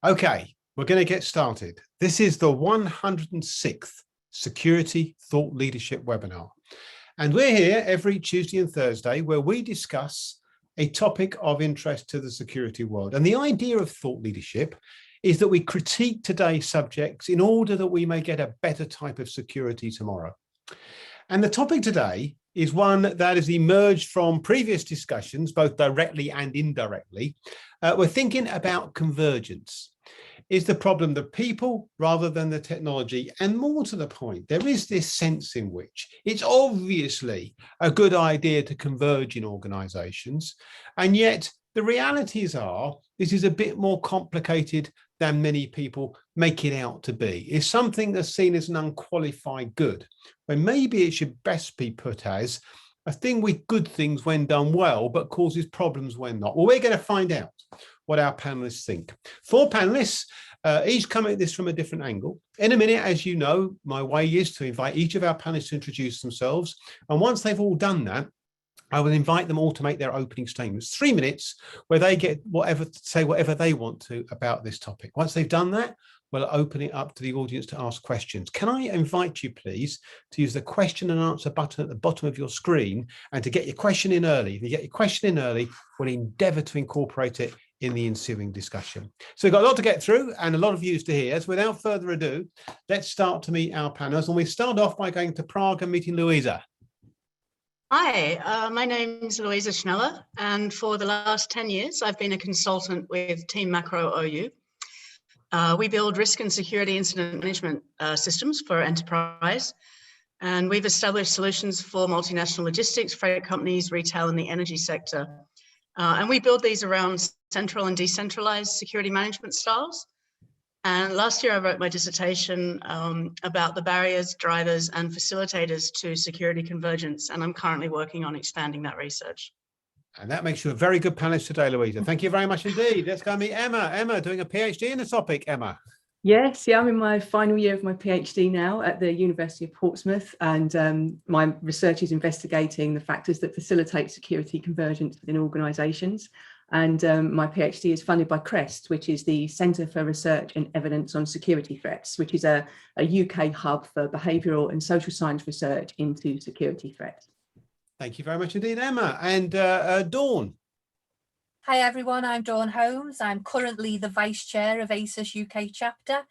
Okay, we're going to get started. This is the 106th Security Thought Leadership webinar. And we're here every Tuesday and Thursday where we discuss a topic of interest to the security world. And the idea of thought leadership is that we critique today's subjects in order that we may get a better type of security tomorrow. And the topic today is one that has emerged from previous discussions, both directly and indirectly. We're thinking about convergence. Is the problem the people rather than the technology? And more to the point, there is this sense in which it's obviously a good idea to converge in organizations. And yet the realities are this is a bit more complicated than many people make it out to be. It's something that's seen as an unqualified good, when maybe it should best be put as a thing with good things when done well, but causes problems when not. Well, we're going to find out what our panelists think. Four panelists, each come at this from a different angle. In a minute, as you know, my way is to invite each of our panelists to introduce themselves. And once they've all done that, I will invite them all to make their opening statements, 3 minutes, where they get say whatever they want to about this topic. Once they've done that, we'll open it up to the audience to ask questions. Can I invite you, please, to use the question and answer button at the bottom of your screen and to get your question in early. If you get your question in early, we'll endeavour to incorporate it in the ensuing discussion. So we've got a lot to get through and a lot of views to hear. So without further ado, let's start to meet our panelists. And we start off by going to Prague and meeting Louisa. Hi, my name is Louisa Schneller, and for the last 10 years, I've been a consultant with Team Macro OU. We build risk and security incident management systems for enterprise, and we've established solutions for multinational logistics, freight companies, retail, and the energy sector. And we build these around central and decentralized security management styles. And last year I wrote my dissertation about the barriers, drivers, and facilitators to security convergence, and I'm currently working on expanding that research. And that makes you a very good panelist today, Louisa. Thank you very much indeed. Let's go meet Emma. Emma, doing a PhD in the topic, Emma. Yes, I'm in my final year of my PhD now at the University of Portsmouth, and my research is investigating the factors that facilitate security convergence within organisations. And my PhD is funded by CREST, which is the Centre for Research and Evidence on Security Threats, which is a UK hub for behavioural and social science research into security threats. Thank you very much indeed, Emma. And Dawn. Hi everyone, I'm Dawn Holmes. I'm currently the Vice Chair of ASIS UK chapter.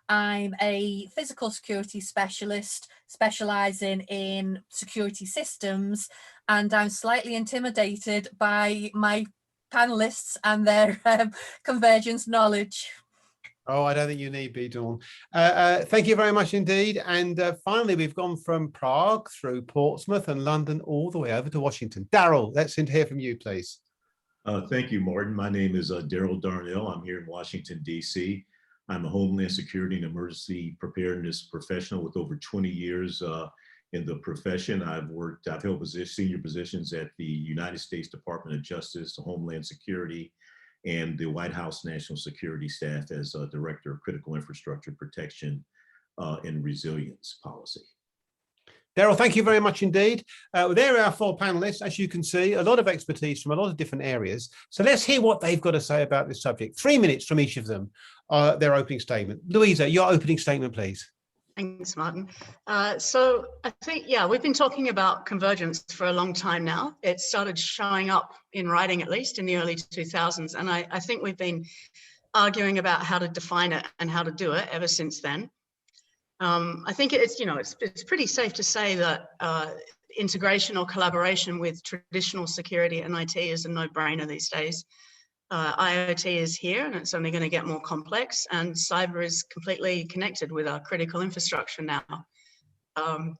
I'm a physical security specialist specialising in security systems, and I'm slightly intimidated by my panelists and their convergence knowledge. Oh, I don't think you need be, Dawn. Thank you very much indeed. And finally, we've gone from Prague through Portsmouth and London all the way over to Washington. Daryl, let's hear from you, please. Thank you, Martin. My name is Daryl Darnell. I'm here in Washington, D.C. I'm a Homeland Security and Emergency Preparedness professional with over 20 years in the profession. I've held senior positions at the United States Department of Justice, Homeland Security, and the White House National Security Staff as Director of Critical Infrastructure Protection and Resilience Policy. Daryl, thank you very much indeed. There are our four panelists. As you can see, a lot of expertise from a lot of different areas. So let's hear what they've got to say about this subject. 3 minutes from each of them, their opening statement. Louisa, your opening statement, please. Thanks, Martin. So I think, we've been talking about convergence for a long time now. It started showing up in writing, at least in the early 2000s. And I think we've been arguing about how to define it and how to do it ever since then. I think it's pretty safe to say that integration or collaboration with traditional security and IT is a no-brainer these days. IoT is here and it's only going to get more complex, and cyber is completely connected with our critical infrastructure now. The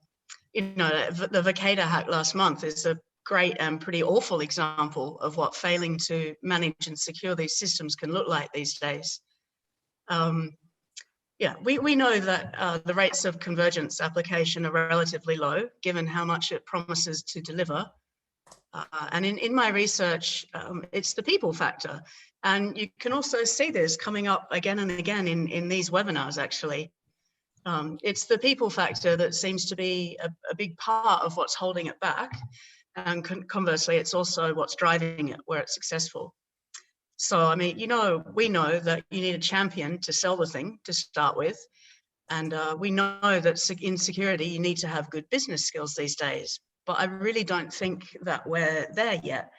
Vacada hack last month is a great and pretty awful example of what failing to manage and secure these systems can look like these days. We know that the rates of convergence application are relatively low, given how much it promises to deliver. And in my research, it's the people factor. And you can also see this coming up again and again in these webinars, actually. It's the people factor that seems to be a big part of what's holding it back. And conversely, it's also what's driving it where it's successful. So, I mean, we know that you need a champion to sell the thing to start with. And we know that in security, you need to have good business skills these days. But I really don't think that we're there yet.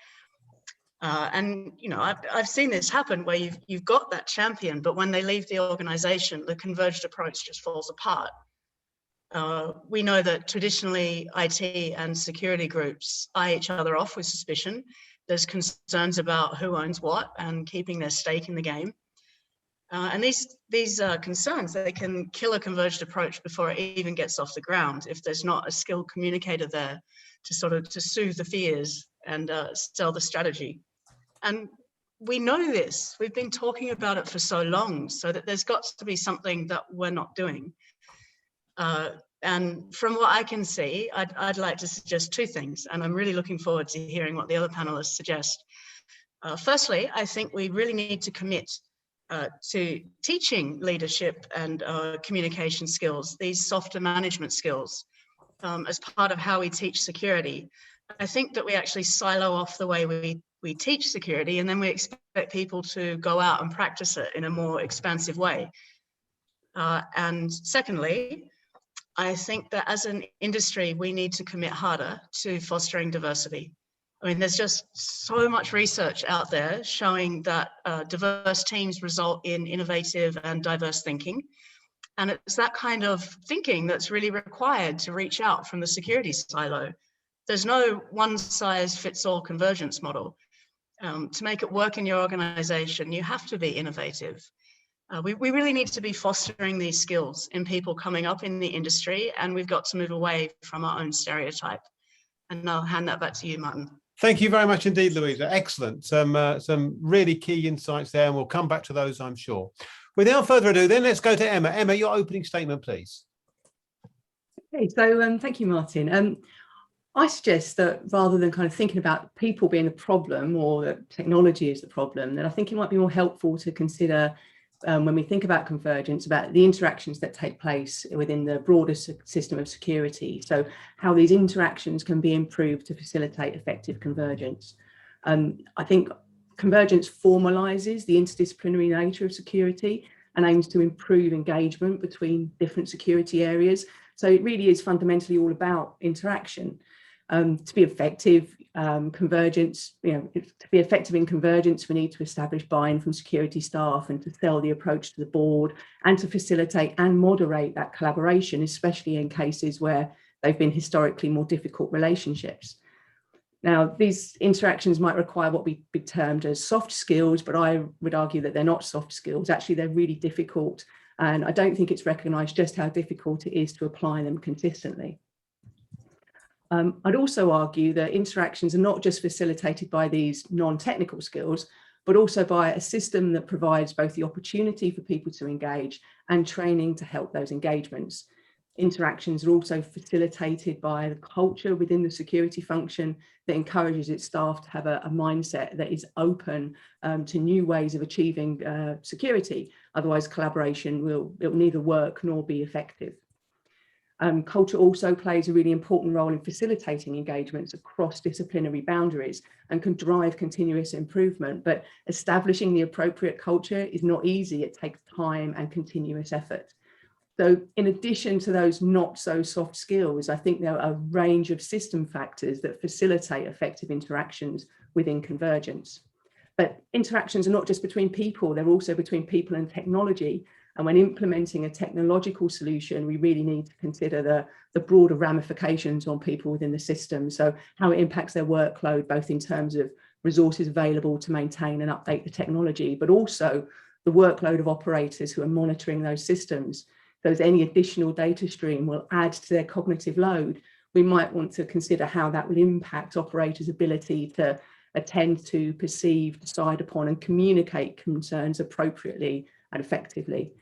And, I've seen this happen where you've got that champion, but when they leave the organization, the converged approach just falls apart. We know that traditionally IT and security groups eye each other off with suspicion. There's concerns about who owns what and keeping their stake in the game. And these concerns, they can kill a converged approach before it even gets off the ground if there's not a skilled communicator there to soothe the fears and sell the strategy. And we know this. We've been talking about it for so long, so that there's got to be something that we're not doing. And from what I can see, I'd like to suggest two things, and I'm really looking forward to hearing what the other panelists suggest. Firstly, I think we really need to commit to teaching leadership and communication skills, these softer management skills, as part of how we teach security. I think that we actually silo off the way we teach security, and then we expect people to go out and practice it in a more expansive way. And secondly, I think that as an industry, we need to commit harder to fostering diversity. I mean, there's just so much research out there showing that diverse teams result in innovative and diverse thinking. And it's that kind of thinking that's really required to reach out from the security silo. There's no one-size-fits-all convergence model. To make it work in your organization, you have to be innovative. We really need to be fostering these skills in people coming up in the industry, and we've got to move away from our own stereotype. And I'll hand that back to you, Martin. Thank you very much indeed, Louisa. Excellent. Some really key insights there, and we'll come back to those, I'm sure. Without further ado, then let's go to Emma. Emma, your opening statement, please. Okay, so thank you, Martin. I suggest that rather than kind of thinking about people being the problem or that technology is the problem, then I think it might be more helpful to consider when we think about convergence, about the interactions that take place within the broader system of security. So how these interactions can be improved to facilitate effective convergence. I think convergence formalizes the interdisciplinary nature of security and aims to improve engagement between different security areas. So it really is fundamentally all about interaction. To be effective, convergence, to be effective in convergence, we need to establish buy-in from security staff and to sell the approach to the board and to facilitate and moderate that collaboration, especially in cases where they've been historically more difficult relationships. Now, these interactions might require what we termed as soft skills, but I would argue that they're not soft skills. Actually, they're really difficult. And I don't think it's recognised just how difficult it is to apply them consistently. I'd also argue that interactions are not just facilitated by these non-technical skills, but also by a system that provides both the opportunity for people to engage and training to help those engagements. Interactions are also facilitated by the culture within the security function that encourages its staff to have a mindset that is open to new ways of achieving security. Otherwise, collaboration will neither work nor be effective. Culture also plays a really important role in facilitating engagements across disciplinary boundaries and can drive continuous improvement. But establishing the appropriate culture is not easy. It takes time and continuous effort. So in addition to those not so soft skills, I think there are a range of system factors that facilitate effective interactions within convergence. But interactions are not just between people, they're also between people and technology. And when implementing a technological solution, we really need to consider the broader ramifications on people within the system. So how it impacts their workload, both in terms of resources available to maintain and update the technology, but also the workload of operators who are monitoring those systems. So as any additional data stream will add to their cognitive load, we might want to consider how that will impact operators' ability to attend to, perceive, decide upon, and communicate concerns appropriately and effectively.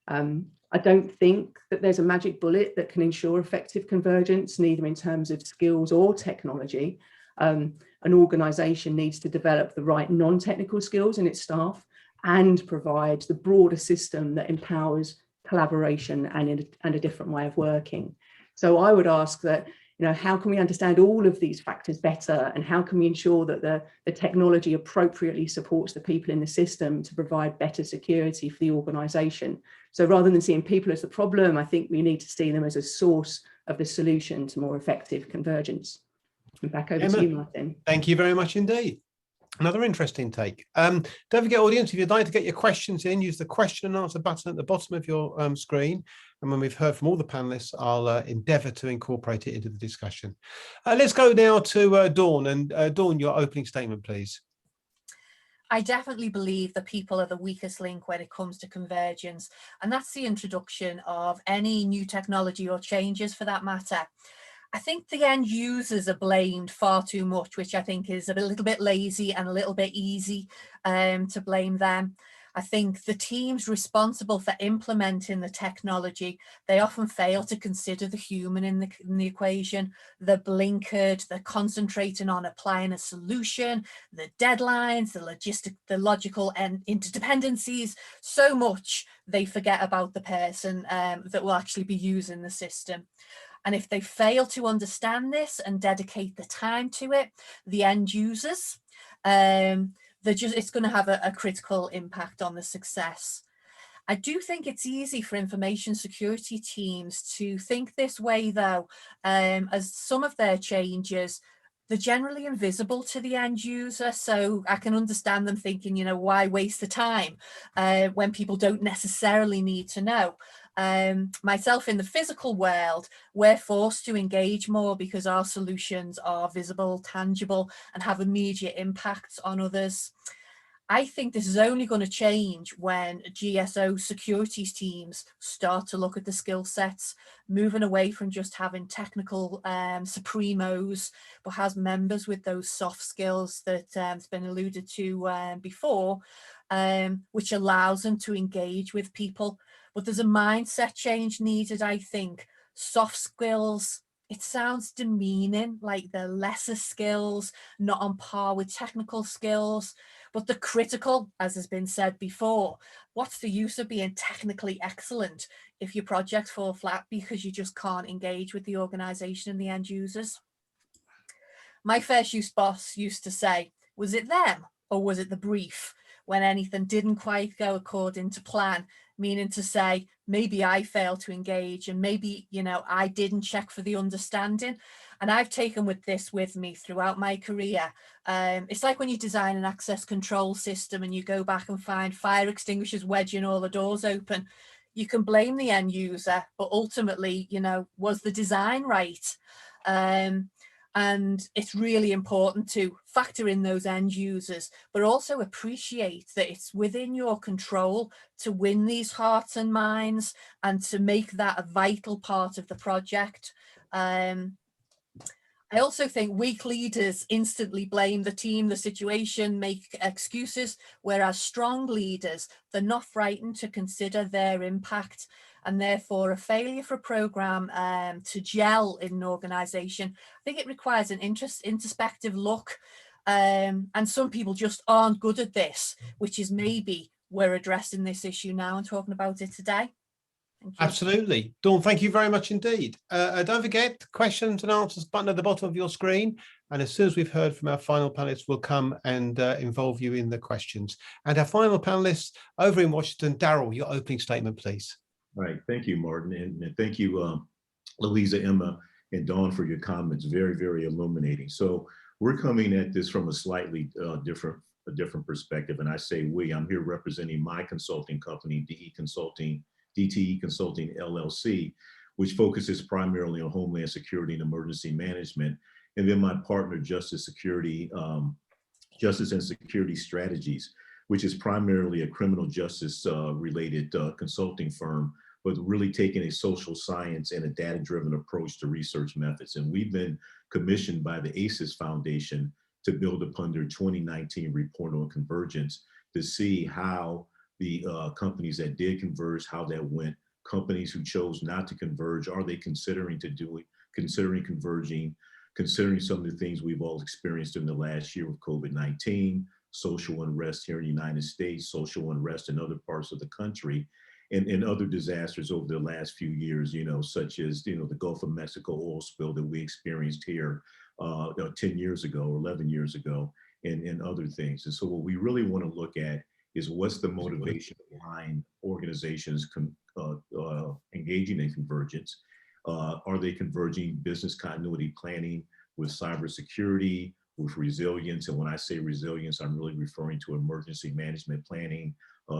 I don't think that there's a magic bullet that can ensure effective convergence, neither in terms of skills or technology. An organisation needs to develop the right non-technical skills in its staff and provide the broader system that empowers collaboration and a different way of working. So I would ask that, how can we understand all of these factors better, and how can we ensure that the technology appropriately supports the people in the system to provide better security for the organisation? So rather than seeing people as the problem, I think we need to see them as a source of the solution to more effective convergence. And back over to you, Martin. Thank you very much indeed. Another interesting take. Don't forget, audience, if you'd like to get your questions in, use the question and answer button at the bottom of your screen. And when we've heard from all the panelists, I'll endeavour to incorporate it into the discussion. Let's go now to Dawn. And Dawn, your opening statement, please. I definitely believe that people are the weakest link when it comes to convergence, and that's the introduction of any new technology or changes for that matter. I think the end users are blamed far too much, which I think is a little bit lazy and a little bit easy to blame them. I think the teams responsible for implementing the technology, they often fail to consider the human in the equation. They're blinkered, they're concentrating on applying a solution, the deadlines, the logical and interdependencies, so much they forget about the person that will actually be using the system. And if they fail to understand this and dedicate the time to it, the end users, it's going to have a critical impact on the success. I do think it's easy for information security teams to think this way, though, as some of their changes, they're generally invisible to the end user. So I can understand them thinking, why waste the time when people don't necessarily need to know. Myself in the physical world, we're forced to engage more because our solutions are visible, tangible, and have immediate impacts on others. I think this is only going to change when GSO security teams start to look at the skill sets, moving away from just having technical supremos, but has members with those soft skills that has been alluded to before, which allows them to engage with people. But there's a mindset change needed, I think. Soft skills, it sounds demeaning, like they're lesser skills, not on par with technical skills, but they're critical, as has been said before. What's the use of being technically excellent if your projects fall flat because you just can't engage with the organisation and the end users? My first use boss used to say, was it them or was it the brief? When anything didn't quite go according to plan, meaning to say, maybe I failed to engage and maybe, I didn't check for the understanding. And I've taken this with me throughout my career. It's like when you design an access control system and you go back and find fire extinguishers wedging all the doors open. You can blame the end user, but ultimately, was the design right? And it's really important to factor in those end users, but also appreciate that it's within your control to win these hearts and minds and to make that a vital part of the project. I also think weak leaders instantly blame the team, the situation, make excuses, whereas strong leaders, they're not frightened to consider their impact. And therefore a failure for a program to gel in an organization, I think it requires an introspective look. And some people just aren't good at this, which is maybe we're addressing this issue now and talking about it today. Absolutely. Dawn, thank you very much indeed. Don't forget, questions and answers button at the bottom of your screen. And as soon as we've heard from our final panelists, we'll come and involve you in the questions. And our final panelists over in Washington, Daryl, your opening statement, please. All right. Thank you, Martin. And thank you, Louisa, Emma, and Dawn for your comments. Very, very illuminating. So we're coming at this from a slightly different perspective. And I say we, I'm here representing my consulting company, DTE Consulting LLC, which focuses primarily on Homeland Security and emergency management. And then my partner, Justice and Security Strategies, which is primarily a criminal justice related consulting firm, but really taking a social science and a data-driven approach to research methods. And we've been commissioned by the ACES Foundation to build upon their 2019 report on convergence to see how the companies that did converge, how that went, companies who chose not to converge, are they considering converging, considering some of the things we've all experienced in the last year with COVID-19, social unrest here in the United States, social unrest in other parts of the country, and other disasters over the last few years, such as, the Gulf of Mexico oil spill that we experienced here 10 years ago or 11 years ago, and other things. And so what we really want to look at is what's the motivation behind organizations engaging in convergence. Are they converging business continuity planning with cybersecurity, with resilience? And when I say resilience, I'm really referring to emergency management planning,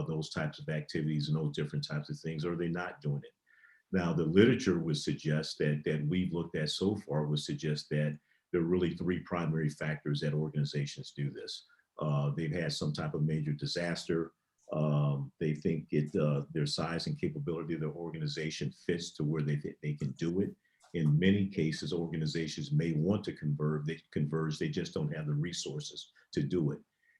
those types of activities and those different types of things. Or are they not doing it? Now, the literature would suggest that we've looked at so far would suggest that there are really three primary factors that organizations do this. They've had some type of major disaster. They think their size and capability of their organization fits to where they can do it. In many cases, organizations may want to converge, they just don't have the resources to do it.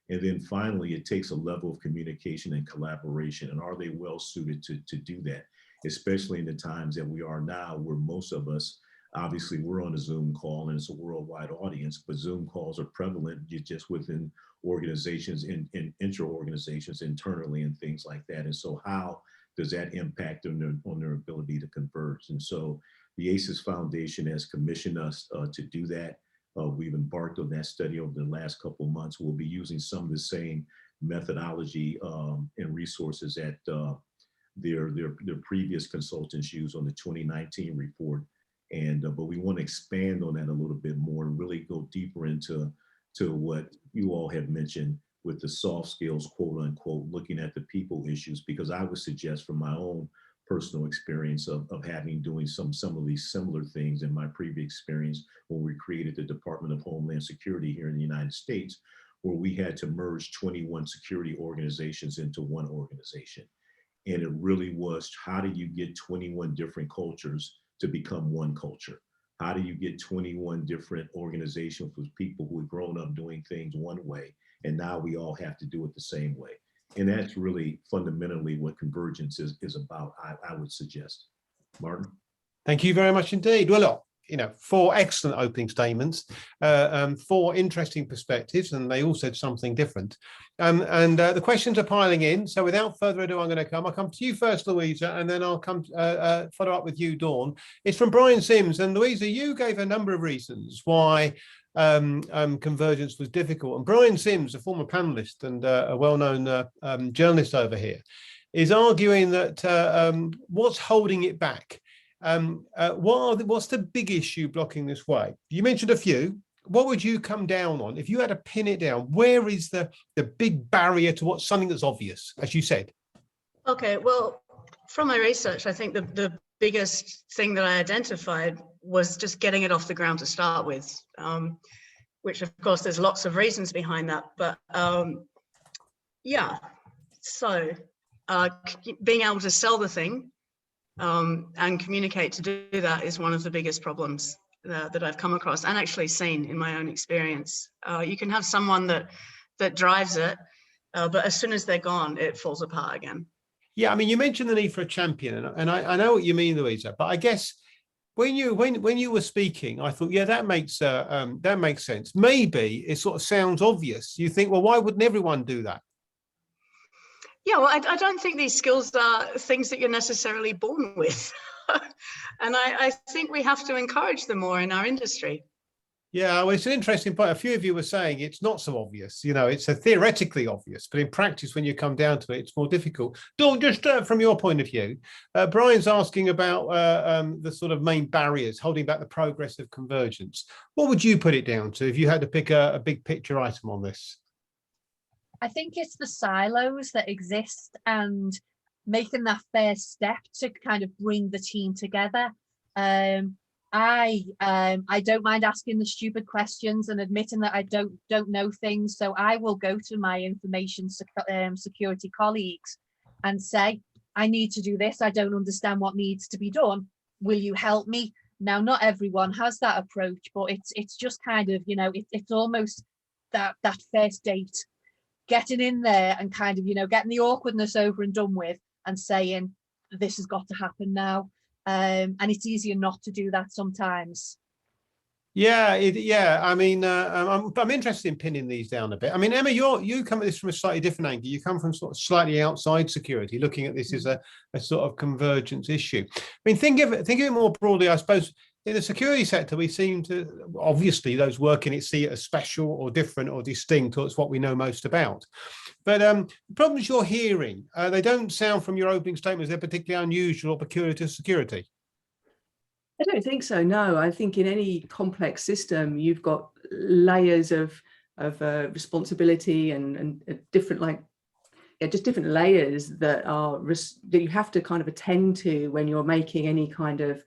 And then finally, it takes a level of communication and collaboration. And are they well suited to do that, especially in the times that we are now, where most of us, obviously we're on a Zoom call and it's a worldwide audience, but Zoom calls are prevalent just within organizations and intra-organizations internally and things like that. And so how does that impact on their ability to converge? And so the ACES Foundation has commissioned us to do that. We've embarked on that study over the last couple of months. We'll be using some of the same methodology and resources that their previous consultants used on the 2019 report. But we want to expand on that a little bit more and really go deeper into what you all have mentioned with the soft skills, quote unquote, looking at the people issues, because I would suggest from my own personal experience of doing some of these similar things in my previous experience when we created the Department of Homeland Security here in the United States, where we had to merge 21 security organizations into one organization. And it really was, how do you get 21 different cultures to become one culture? How do you get 21 different organizations with people who have grown up doing things one way, and now we all have to do it the same way? And that's really fundamentally what convergence is about, I would suggest. Martin? Thank you very much indeed. Well, look, 4 excellent opening statements, 4 interesting perspectives, and they all said something different. And the questions are piling in. So without further ado, I'll come to you first, Louisa, and then I'll come follow up with you, Dawn. It's from Brian Sims. And Louisa, you gave a number of reasons why convergence was difficult. And Brian Sims, a former panelist and a well-known journalist over here, is arguing that what's holding it back? What's the big issue blocking this way? You mentioned a few. What would you come down on if you had to pin it down? Where is the big barrier to something that's obvious, as you said? Okay, well, from my research, I think the biggest thing that I identified was just getting it off the ground to start with, which of course there's lots of reasons behind that, but yeah, so being able to sell the thing and communicate to do that is one of the biggest problems that I've come across and actually seen in my own experience. You can have someone that drives it, but as soon as they're gone, it falls apart again. Yeah, I mean, you mentioned the need for a champion, and I know what you mean, Louisa. But I guess when you were speaking, I thought, yeah, that makes sense. Maybe it sort of sounds obvious. You think, well, why wouldn't everyone do that? Yeah, well, I don't think these skills are things that you're necessarily born with. And I think we have to encourage them more in our industry. Yeah, well, it's an interesting point. A few of you were saying it's not so obvious. It's a theoretically obvious, but in practice, when you come down to it, it's more difficult. Dawn, just from your point of view, Brian's asking about the sort of main barriers holding back the progress of convergence. What would you put it down to if you had to pick a big picture item on this? I think it's the silos that exist and making that first step to kind of bring the team together. I don't mind asking the stupid questions and admitting that I don't know things. So I will go to my information security colleagues and say, I need to do this. I don't understand what needs to be done. Will you help me? Now, not everyone has that approach, but it's just kind of, it's almost that first date, getting in there and kind of, getting the awkwardness over and done with and saying, this has got to happen now. And it's easier not to do that sometimes. Yeah. I mean, I'm interested in pinning these down a bit. I mean, Emma, you come at this from a slightly different angle. You come from sort of slightly outside security, looking at this as a sort of convergence issue. I mean, think of it more broadly, I suppose. In the security sector, we seem to, obviously, those working it see it as special or different or distinct, or it's what we know most about. But the problems you're hearing, they don't sound from your opening statements they're particularly unusual or peculiar to security. I don't think so. No, I think in any complex system, you've got layers of responsibility and different, just different layers that you have to kind of attend to when you're making any kind of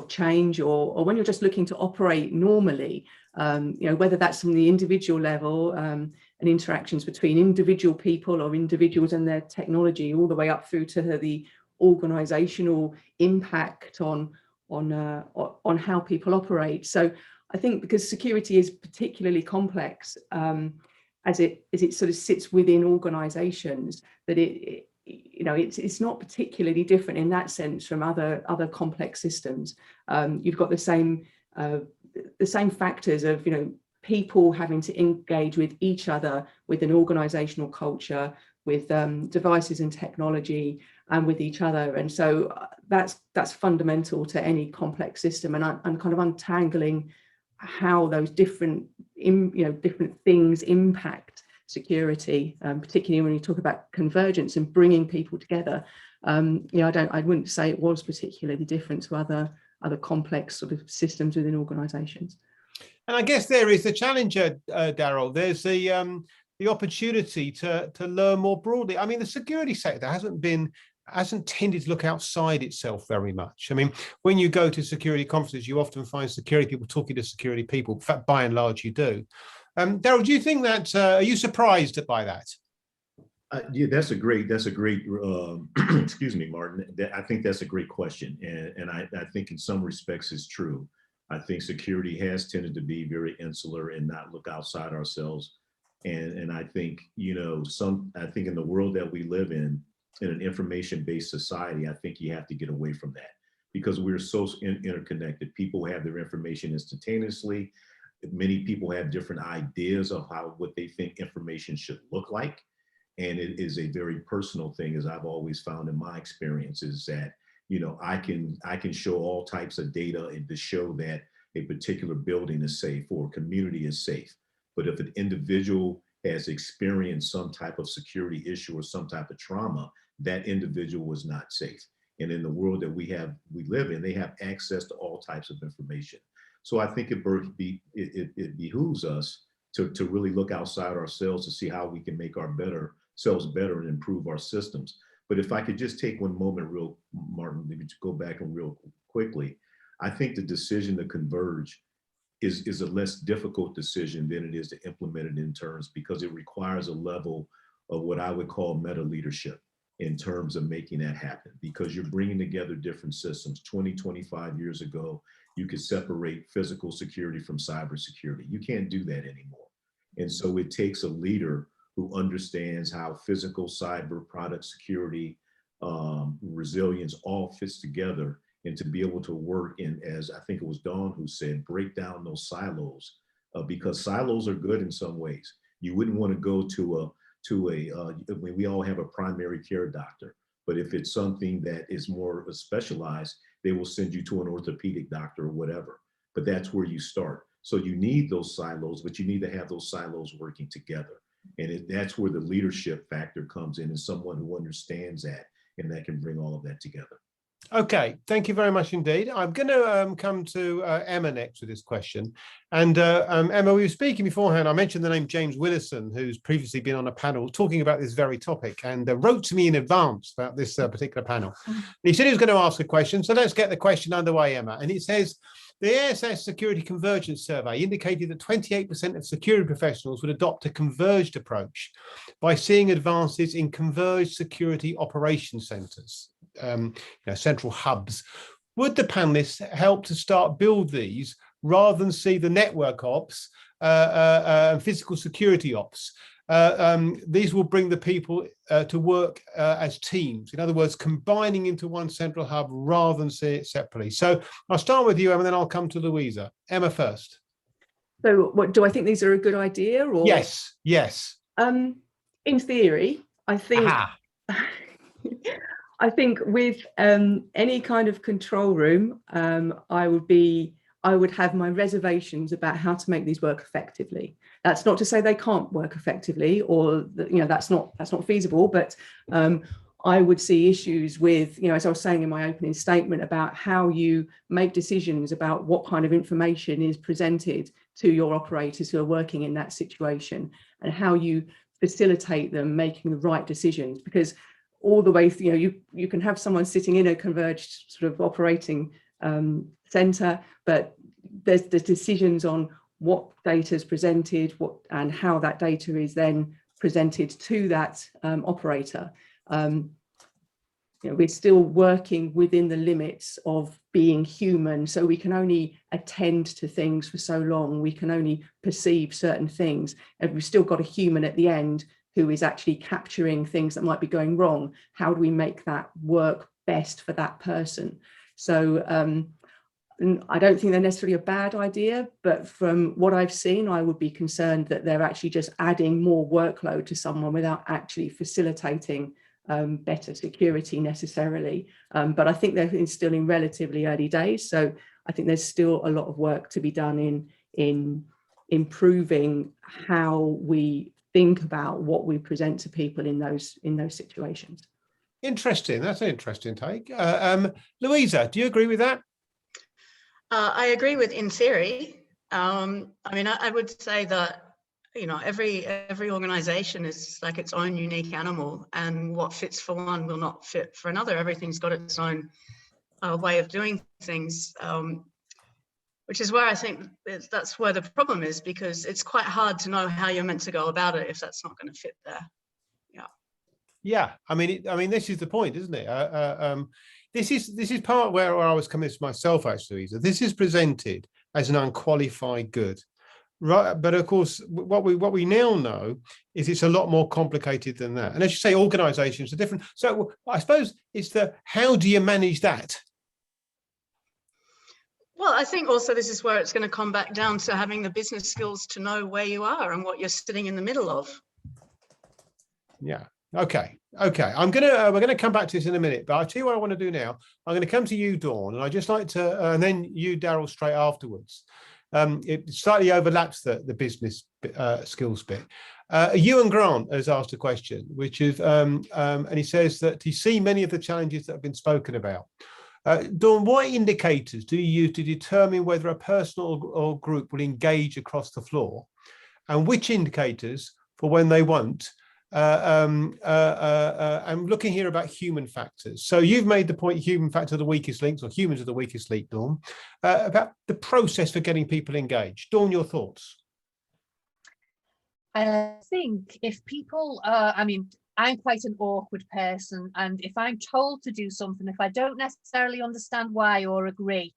change, or when you're just looking to operate normally. Whether that's from the individual level and interactions between individual people or individuals and their technology, all the way up through to the organizational impact on how people operate. So I think because security is particularly complex, as it sort of sits within organizations, that it's not particularly different in that sense from other complex systems. You've got the same factors of people having to engage with each other, with an organizational culture, with devices and technology, and with each other. And so that's fundamental to any complex system, and kind of untangling how those different things impact security, particularly when you talk about convergence and bringing people together. I wouldn't say it was particularly different to other complex sort of systems within organizations. And I guess there is the challenge, Daryl. There's the opportunity to learn more broadly. I mean, the security sector hasn't tended to look outside itself very much. I mean, when you go to security conferences, you often find security people talking to security people. In fact, by and large, you do. Daryl, do you think that, are you surprised by that? Yeah, that's a great, excuse me, Martin. I think that's a great question. And I think in some respects it's true. I think security has tended to be very insular and not look outside ourselves. And I think, I think in the world that we live in an information-based society, I think you have to get away from that, because we're so interconnected. People have their information instantaneously. Many people have different ideas of what they think information should look like. And it is a very personal thing, as I've always found in my experiences, that, I can show all types of data and to show that a particular building is safe or a community is safe. But if an individual has experienced some type of security issue or some type of trauma, that individual was not safe. And in the world that we live in, they have access to all types of information. So I think it behooves us to really look outside ourselves to see how we can make our selves better and improve our systems. But if I could just take one moment, Martin, maybe to go back and real quickly, I think the decision to converge is a less difficult decision than it is to implement it in terms, because it requires a level of what I would call meta leadership in terms of making that happen, because you're bringing together different systems. 25 years ago, you could separate physical security from cybersecurity. You can't do that anymore. And so it takes a leader who understands how physical, cyber, product security, resilience all fits together, and to be able to work in, as I think it was Dawn who said, break down those silos, because silos are good in some ways. You wouldn't want to go we all have a primary care doctor, but if it's something that is more specialized, they will send you to an orthopedic doctor or whatever. But that's where you start. So you need those silos, but you need to have those silos working together. And that's where the leadership factor comes in, as someone who understands that and that can bring all of that together. Okay, thank you very much indeed. I'm going to come to Emma next with this question. And Emma, we were speaking beforehand. I mentioned the name James Willison, who's previously been on a panel talking about this very topic, and wrote to me in advance about this particular panel. And he said he was going to ask a question. So let's get the question underway, Emma. And it says, the ASS Security Convergence Survey indicated that 28% of security professionals would adopt a converged approach by seeing advances in converged security operations centres. Central hubs. Would the panelists help to start build these rather than see the network ops and physical security ops? These will bring the people to work as teams. In other words, combining into one central hub rather than see it separately. So I'll start with you, Emma, and then I'll come to Louisa. Emma first. So what do I think these are a good idea? Or Yes, yes. In theory, I think Aha. I think with any kind of control room, I would have my reservations about how to make these work effectively. That's not to say they can't work effectively, or that, you know, that's not feasible, but I would see issues with, you know, as I was saying in my opening statement, about how you make decisions about what kind of information is presented to your operators who are working in that situation, and how you facilitate them making the right decisions. Because all the way, you know, you can have someone sitting in a converged sort of operating center, but there's the decisions on what data is presented, and how that data is then presented to that operator. You know, we're still working within the limits of being human, so we can only attend to things for so long. We can only perceive certain things, and we've still got a human at the end who is actually capturing things that might be going wrong. How do we make that work best for that person? So I don't think they're necessarily a bad idea, but from what I've seen, I would be concerned that they're actually just adding more workload to someone without actually facilitating better security necessarily. But I think they're still in relatively early days. So I think there's still a lot of work to be done in improving how we think about what we present to people in those situations. Interesting. That's an interesting take. Louisa, do you agree with that? I agree with in theory. I mean, I would say that, you know, every organization is like its own unique animal, and what fits for one will not fit for another. Everything's got its own way of doing things, which is where I think that's where the problem is, because it's quite hard to know how you're meant to go about it if that's not going to fit there. Yeah. Yeah, I mean, this is the point, isn't it? This is part where I was coming to myself, actually. Louisa. This is presented as an unqualified good, right? But of course, what we now know is it's a lot more complicated than that. And as you say, organisations are different. So I suppose it's how do you manage that? Well, I think also this is where it's going to come back down to having the business skills to know where you are and what you're sitting in the middle of. Yeah. Okay. We're gonna come back to this in a minute, but I'll tell you what I want to do now. I'm going to come to you, Dawn, and I just like to, and then you, Daryl, straight afterwards. It slightly overlaps the business skills bit. Ewan Grant has asked a question, which is, and he says that he sees many of the challenges that have been spoken about. Dawn, what indicators do you use to determine whether a person or group will engage across the floor, and which indicators for when they won't? I'm looking here about human factors. So you've made the point human factor are the weakest links, or humans are the weakest link, Dawn, about the process for getting people engaged. Dawn, your thoughts? I think if people, I mean, I'm quite an awkward person, and if I'm told to do something, if I don't necessarily understand why or agree,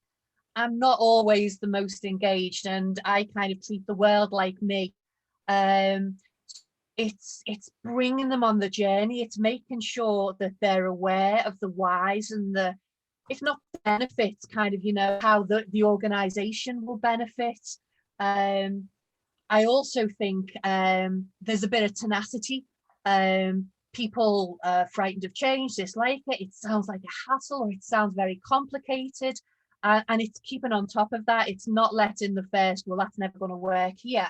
I'm not always the most engaged, and I kind of treat the world like me. It's bringing them on the journey. It's making sure that they're aware of the whys and the, if not the benefits, kind of, you know, how the organization will benefit. I also think there's a bit of tenacity. People frightened of change, dislike it. It sounds like a hassle, or it sounds very complicated. And it's keeping on top of that. It's not letting the first, well, that's never going to work here.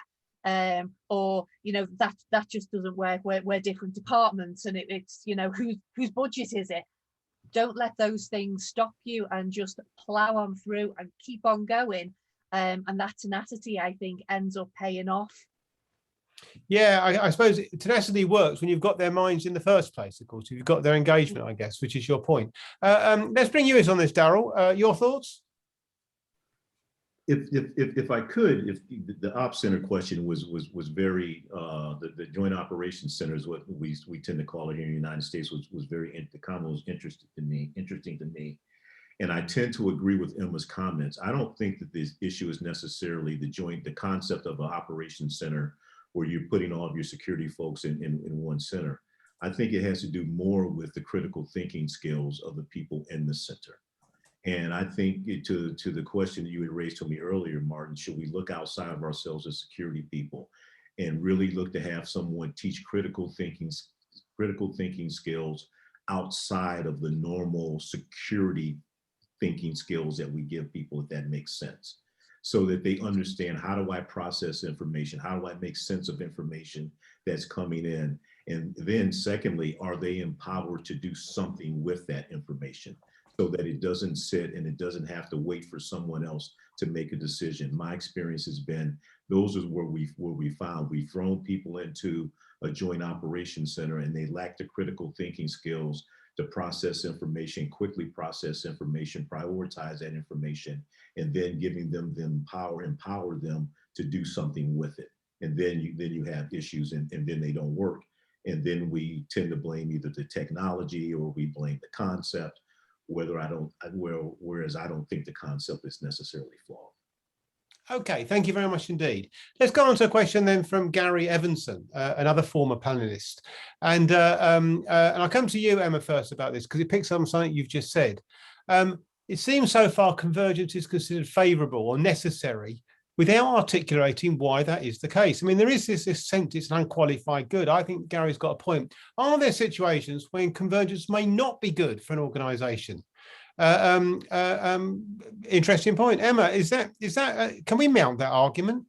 Or, you know, that just doesn't work. We're different departments, and it's, you know, whose budget is it? Don't let those things stop you, and just plow on through and keep on going. And that tenacity, I think, ends up paying off. Yeah, I suppose tenacity works when you've got their minds in the first place, of course, if you've got their engagement, I guess, which is your point. Let's bring you in on this, Daryl. Your thoughts? If I could, if the Ops Center question was very, the Joint Operations Center is what we tend to call it here in the United States, was very, the comment was interesting to me. And I tend to agree with Emma's comments. I don't think that this issue is necessarily the concept of an operations center where you're putting all of your security folks in one center. I think it has to do more with the critical thinking skills of the people in the center. And I think to the question that you had raised to me earlier, Martin, should we look outside of ourselves as security people and really look to have someone teach critical thinking skills outside of the normal security thinking skills that we give people, if that makes sense, so that they understand, how do I process information? How do I make sense of information that's coming in? And then secondly, are they empowered to do something with that information so that it doesn't sit and it doesn't have to wait for someone else to make a decision? My experience has been, those is where we found we've thrown people into a joint operations center and they lack the critical thinking skills to process information, quickly process information, prioritize that information, and then giving them empower them to do something with it. And then you have issues and then they don't work. And then we tend to blame either the technology or we blame the concept, whereas I don't think the concept is necessarily flawed. Okay, thank you very much indeed. Let's go on to a question then from Gary Evanson, another former panelist. And I'll come to you, Emma, first about this, because it picks up on something you've just said. It seems so far convergence is considered favourable or necessary without articulating why that is the case. I mean, there is this sense it's an unqualified good. I think Gary's got a point. Are there situations when convergence may not be good for an organisation? Interesting point. Emma, is that can we mount that argument?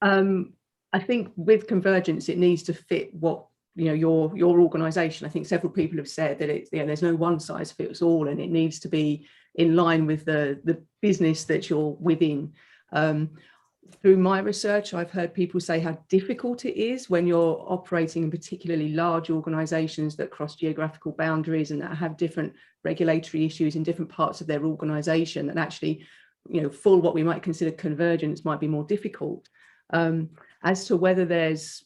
I think with convergence, it needs to fit what your organisation. I think several people have said that it's there's no one size fits all, and it needs to be in line with the business that you're within. Through my research, I've heard people say how difficult it is when you're operating in particularly large organisations that cross geographical boundaries and that have different regulatory issues in different parts of their organisation, and actually, full what we might consider convergence might be more difficult. As to whether there's,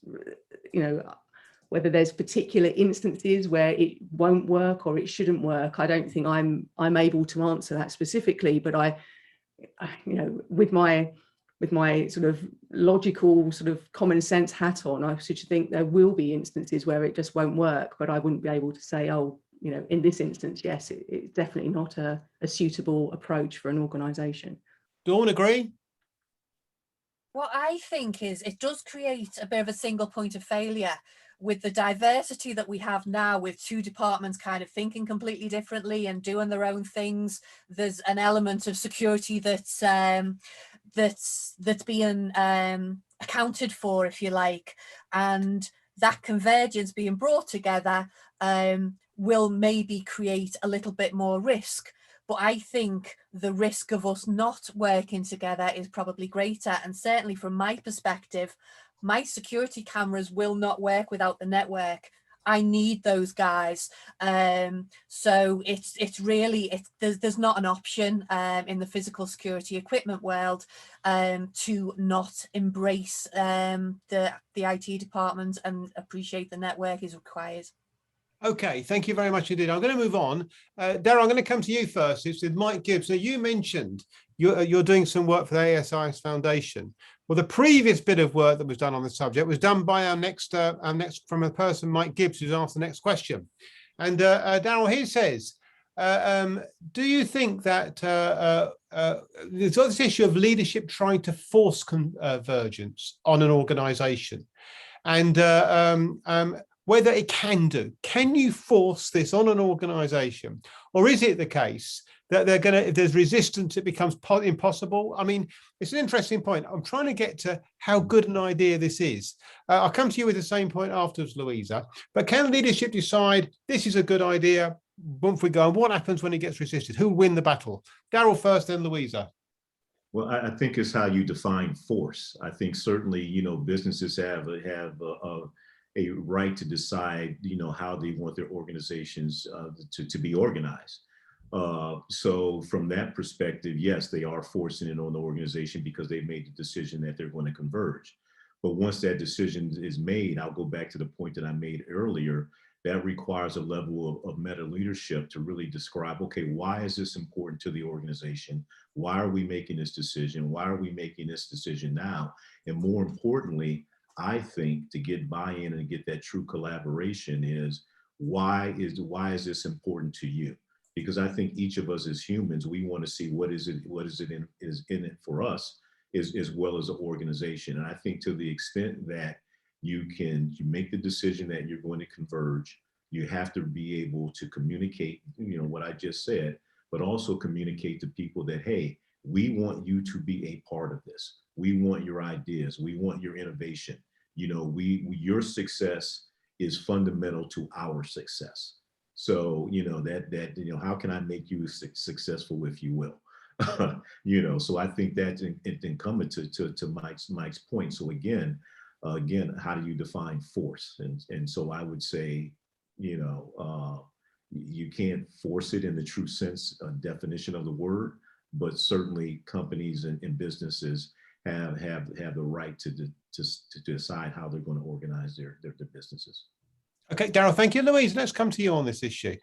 whether there's particular instances where it won't work or it shouldn't work, I don't think I'm able to answer that specifically. But with my sort of logical, sort of common sense hat on, I should think there will be instances where it just won't work, but I wouldn't be able to say, oh, in this instance, yes, it's definitely not a suitable approach for an organisation. Dawn, agree? What I think is it does create a bit of a single point of failure with the diversity that we have now, with two departments kind of thinking completely differently and doing their own things. There's an element of security that's being accounted for, if you like, and that convergence being brought together will maybe create a little bit more risk. But I think the risk of us not working together is probably greater. And certainly from my perspective, my security cameras will not work without the network. I need those guys. So it's really, there's not an option in the physical security equipment world to not embrace the IT department and appreciate the network is required. Okay, thank you very much indeed. I'm going to move on. Darryl, I'm going to come to you first. It's with Mike Gibbs. Now, you mentioned you're doing some work for the ASIS Foundation. Well, the previous bit of work that was done on the subject was done by our next from a person, Mike Gibbs, who's asked the next question. And Darryl, he says, do you think that there's this issue of leadership trying to force convergence on an organisation, and whether it can do? Can you force this on an organisation, or is it the case that if there's resistance, it becomes impossible? I mean, it's an interesting point. I'm trying to get to how good an idea this is. I'll come to you with the same point afterwards, Louisa. But can leadership decide this is a good idea? Once we go, and what happens when it gets resisted? Who will win the battle? Darryl first, then Louisa. Well, I think it's how you define force. I think certainly, businesses have a right to decide, how they want their organizations to be organized. So from that perspective, yes, they are forcing it on the organization because they've made the decision that they're going to converge. But once that decision is made, I'll go back to the point that I made earlier, that requires a level of meta leadership to really describe, okay, why is this important to the organization? Why are we making this decision? Why are we making this decision now? And more importantly, I think to get buy-in and get that true collaboration is why is this important to you? because I think each of us as humans, we want to see what is in it for us, as well as an organization. And I think to the extent that you make the decision that you're going to converge, you have to be able to communicate, what I just said, but also communicate to people that, hey, we want you to be a part of this. We want your ideas. We want your innovation. Your success is fundamental to our success. So, how can I make you successful, if you will? So I think that's incumbent to Mike's point. So again, how do you define force? And so I would say, you can't force it in the true sense, definition of the word, but certainly companies and businesses have the right to decide how they're going to organize their businesses. Okay, Daryl, thank you. Louise, let's come to you on this issue.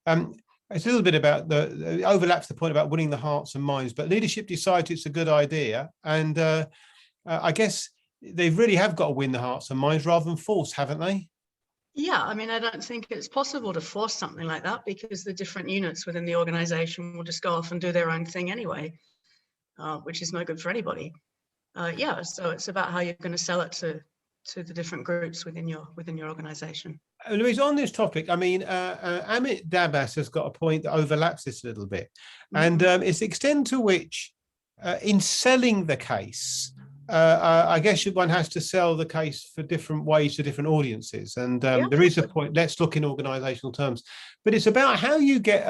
It's a little bit about the overlaps the point about winning the hearts and minds, but leadership decides it's a good idea. And I guess they really have got to win the hearts and minds rather than force, haven't they? Yeah, I mean, I don't think it's possible to force something like that, because the different units within the organization will just go off and do their own thing anyway, which is no good for anybody. Yeah, so it's about how you're going to sell it to the different groups within your organization. Louise, on this topic, I mean, Amit Dabas has got a point that overlaps this a little bit, and it's the extent to which, in selling the case, I guess one has to sell the case for different ways to different audiences, and there is a point. Let's look in organisational terms, but it's about how you get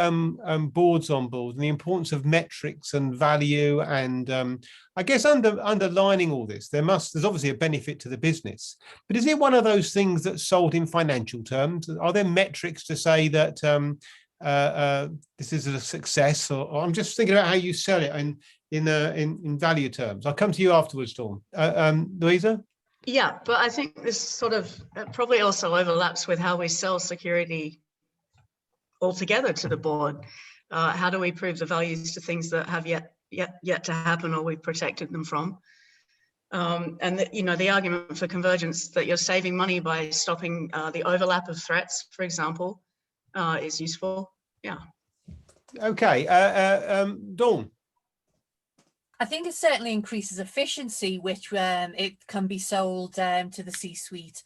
boards on board and the importance of metrics and value, and I guess underlining all this, there's obviously a benefit to the business, but is it one of those things that's sold in financial terms? Are there metrics to say that this is a success, or I'm just thinking about how you sell it in value terms. I'll come to you afterwards, Dawn. Louisa? Yeah, but I think this sort of probably also overlaps with how we sell security altogether to the board. How do we prove the values to things that have yet to happen, or we've protected them from? And the argument for convergence that you're saving money by stopping the overlap of threats, for example, is useful. Yeah. Okay, Dawn. I think it certainly increases efficiency, which it can be sold to the C-suite.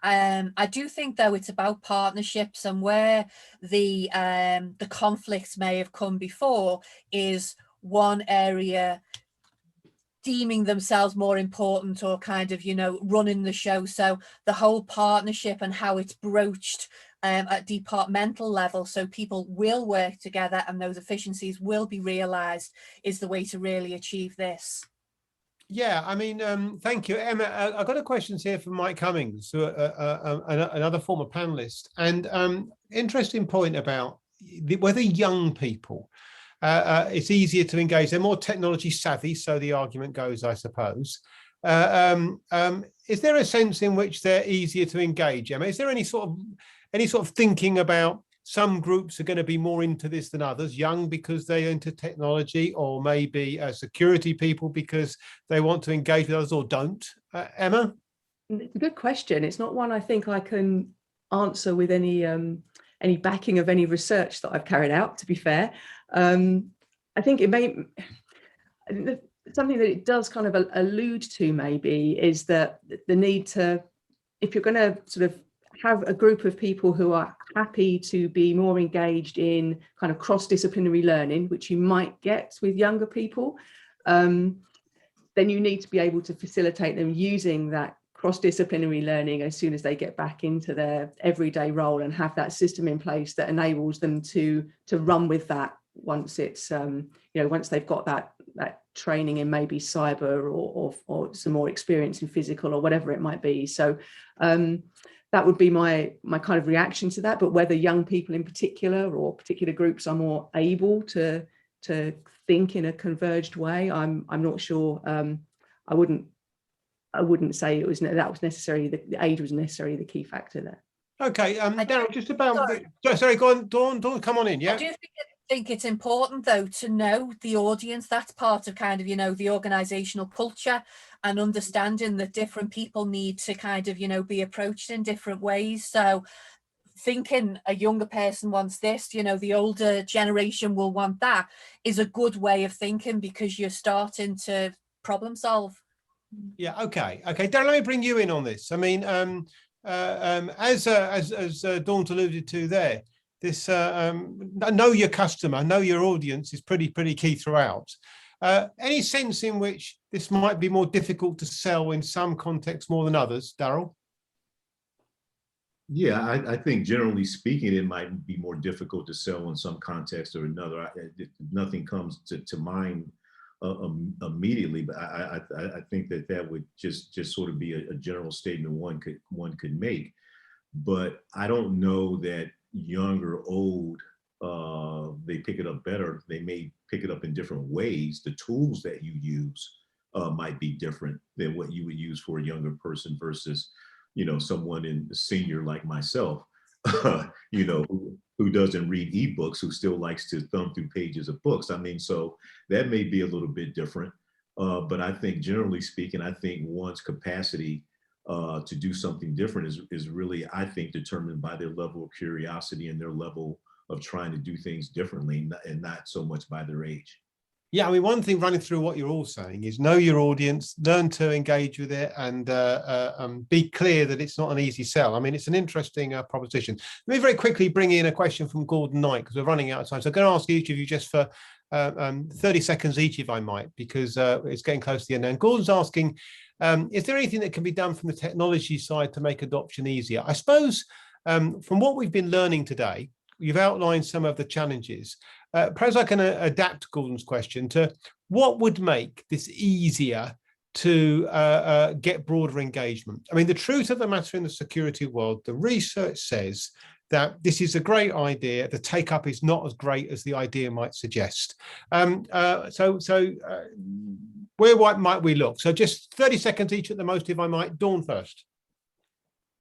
I do think, though, it's about partnerships, and where the conflicts may have come before is one area deeming themselves more important, or kind of, running the show. So the whole partnership and how it's broached at departmental level, so people will work together and those efficiencies will be realized, is the way to really achieve this. Yeah, I mean, thank you, Emma. I've got a question here from Mike Cummings, another former panelist, and interesting point about whether young people, it's easier to engage. They're more technology savvy, so the argument goes, I suppose. Is there a sense in which they're easier to engage, Emma? Is there any sort of thinking about some groups are going to be more into this than others, young because they're into technology, or maybe security people because they want to engage with others, or don't? Emma? It's a good question. It's not one I think I can answer with any backing of any research that I've carried out, to be fair. I think something that it does kind of allude to maybe is that the need to, if you're going to sort of have a group of people who are happy to be more engaged in kind of cross-disciplinary learning, which you might get with younger people, then you need to be able to facilitate them using that cross-disciplinary learning as soon as they get back into their everyday role, and have that system in place that enables them to run with that once it's once they've got that training in maybe cyber or some more experience in physical or whatever it might be. So that would be my kind of reaction to that. But whether young people in particular or particular groups are more able to think in a converged way, I'm not sure. I wouldn't say that was necessarily the age was necessarily the key factor there. Okay, Daryl, just about sorry, go on, Dawn, come on in. Yeah. I do think it's important, though, to know the audience. That's part of kind of, the organizational culture, and understanding that different people need to kind of, be approached in different ways. So thinking a younger person wants this, you know, the older generation will want that, is a good way of thinking, because you're starting to problem solve. Yeah. Okay. Darren, let me bring you in on this. I mean, as Dawn alluded to there, this know your customer, know your audience is pretty key throughout. Any sense in which this might be more difficult to sell in some contexts more than others, Daryl? Yeah, I think generally speaking, it might be more difficult to sell in some context or another. Nothing comes to mind immediately, but I think that would just sort of be a general statement one could make. But I don't know that young or old, they pick it up better. They may pick it up in different ways. The tools that you use might be different than what you would use for a younger person versus, you know, someone in the senior like myself, you know, who doesn't read ebooks, who still likes to thumb through pages of books. I mean, so that may be a little bit different. But I think generally speaking, I think one's capacity to do something different is really, I think, determined by their level of curiosity and their level of trying to do things differently, and not so much by their age. Yeah, I mean, one thing running through what you're all saying is know your audience, learn to engage with it, and be clear that it's not an easy sell. I mean, it's an interesting proposition. Let me very quickly bring in a question from Gordon Knight, because we're running out of time. So I'm going to ask each of you just for 30 seconds each, if I might, because it's getting close to the end. And Gordon's asking, is there anything that can be done from the technology side to make adoption easier? I suppose from what we've been learning today, you've outlined some of the challenges. Perhaps I can adapt Gordon's question to what would make this easier to get broader engagement. I mean, the truth of the matter in the security world, the research says that this is a great idea. The take up is not as great as the idea might suggest. So where might we look? So just 30 seconds each at the most, if I might. Dawn first.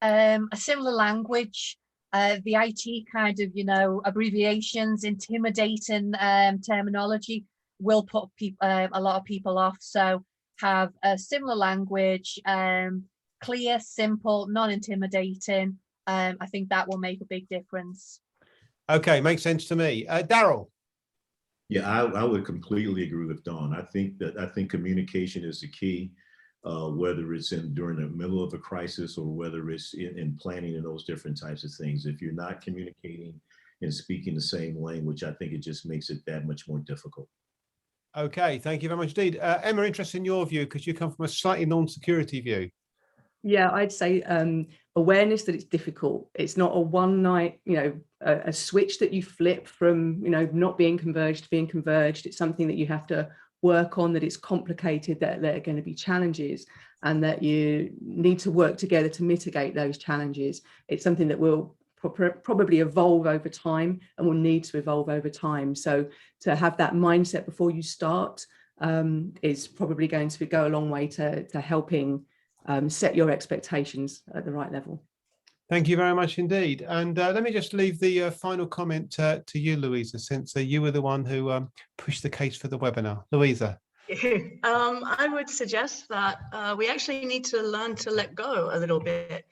A similar language. The IT kind of, you know, abbreviations, intimidating terminology will put a lot of people off. So have a similar language, clear, simple, non-intimidating. I think that will make a big difference. Okay, makes sense to me. Daryl. Yeah, I would completely agree with Dawn. I think communication is the key. Whether it's during the middle of a crisis or whether it's in planning and those different types of things. If you're not communicating and speaking the same language, I think it just makes it that much more difficult. Okay, thank you very much indeed. Emma, interested in your view, because you come from a slightly non-security view. Yeah, I'd say awareness that it's difficult. It's not a one night, you know, a switch that you flip from, you know, not being converged to being converged. It's something that you have to work on, that it's complicated, that there are going to be challenges, and that you need to work together to mitigate those challenges. It's something that will probably evolve over time and will need to evolve over time. So to have that mindset before you start is probably going to go a long way to helping set your expectations at the right level. Thank you very much indeed. And let me just leave the final comment to you, Louisa, since you were the one who pushed the case for the webinar. Louisa. I would suggest that we actually need to learn to let go a little bit,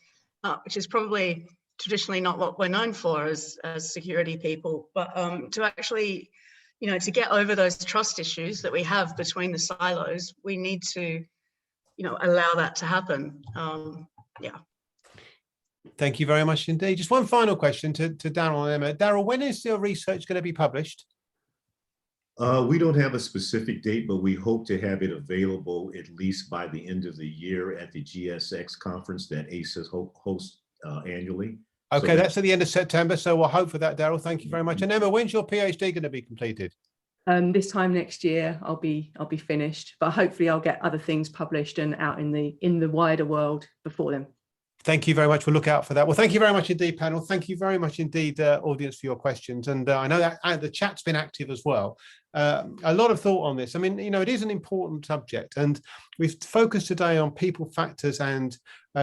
which is probably traditionally not what we're known for as security people, but to actually, you know, to get over those trust issues that we have between the silos, we need to, you know, allow that to happen. Yeah. Thank you very much indeed. Just one final question to Daryl and Emma. Daryl, when is your research going to be published? We don't have a specific date, but we hope to have it available at least by the end of the year at the GSX conference that ACES hosts annually. Okay, so that's at the end of September, so we'll hope for that, Daryl. Thank you very much. And Emma, when's your PhD going to be completed? This time next year, I'll be finished, but hopefully I'll get other things published and out in the wider world before then. Thank you very much. We'll look out for that. Well, thank you very much indeed, panel. Thank you very much indeed, audience, for your questions. And I know that the chat's been active as well. A lot of thought on this. I mean, you know, it is an important subject, and we've focused today on people, factors, and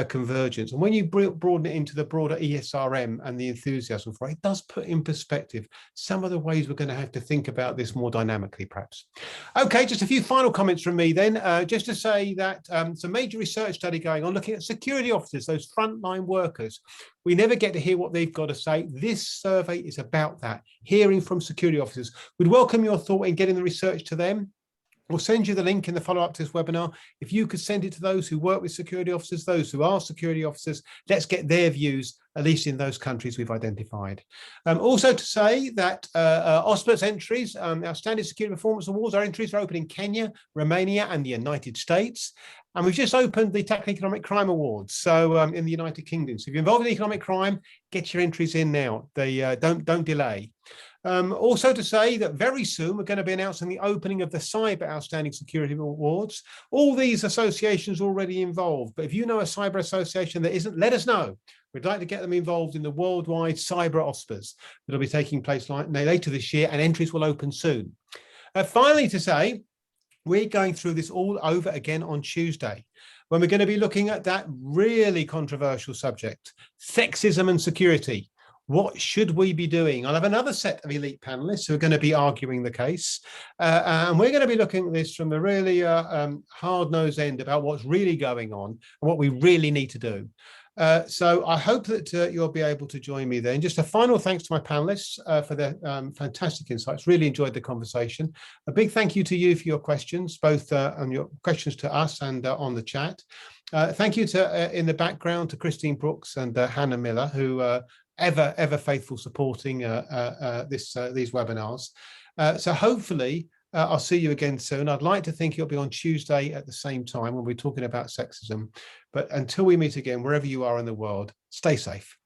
convergence. And when you broaden it into the broader ESRM and the enthusiasm for it, it does put in perspective some of the ways we're going to have to think about this more dynamically, perhaps. Okay, just a few final comments from me then, just to say that some major research study going on looking at security officers, those frontline workers. We never get to hear what they've got to say. This survey is about that, hearing from security officers. We'd welcome your thought in getting the research to them. We'll send you the link in the follow-up to this webinar. If you could send it to those who work with security officers, those who are security officers, let's get their views, at least in those countries we've identified. Also to say that OSPA's entries, our Standard Security Performance Awards, our entries are open in Kenya, Romania, and the United States. And we've just opened the Tackling Economic Crime Awards, so in the United Kingdom. So if you're involved in economic crime, get your entries in now. They don't delay. Also to say that very soon we're going to be announcing the opening of the Cyber Outstanding Security Awards. All these associations are already involved, but if you know a cyber association that isn't, let us know. We'd like to get them involved in the worldwide cyber OSPAs that'll be taking place later this year, and entries will open soon. Finally to say, we're going through this all over again on Tuesday, when we're going to be looking at that really controversial subject, sexism and security. What should we be doing? I'll have another set of elite panelists who are going to be arguing the case. And we're going to be looking at this from the really hard-nosed end about what's really going on and what we really need to do. So I hope that you'll be able to join me then. Just a final thanks to my panelists for their fantastic insights. Really enjoyed the conversation. A big thank you to you for your questions, both on your questions to us and on the chat. Thank you to in the background to Christine Brooks and Hannah Miller, who ever faithful supporting these webinars. So hopefully I'll see you again soon. I'd like to think it'll be on Tuesday at the same time when we're talking about sexism. But until we meet again, wherever you are in the world, stay safe.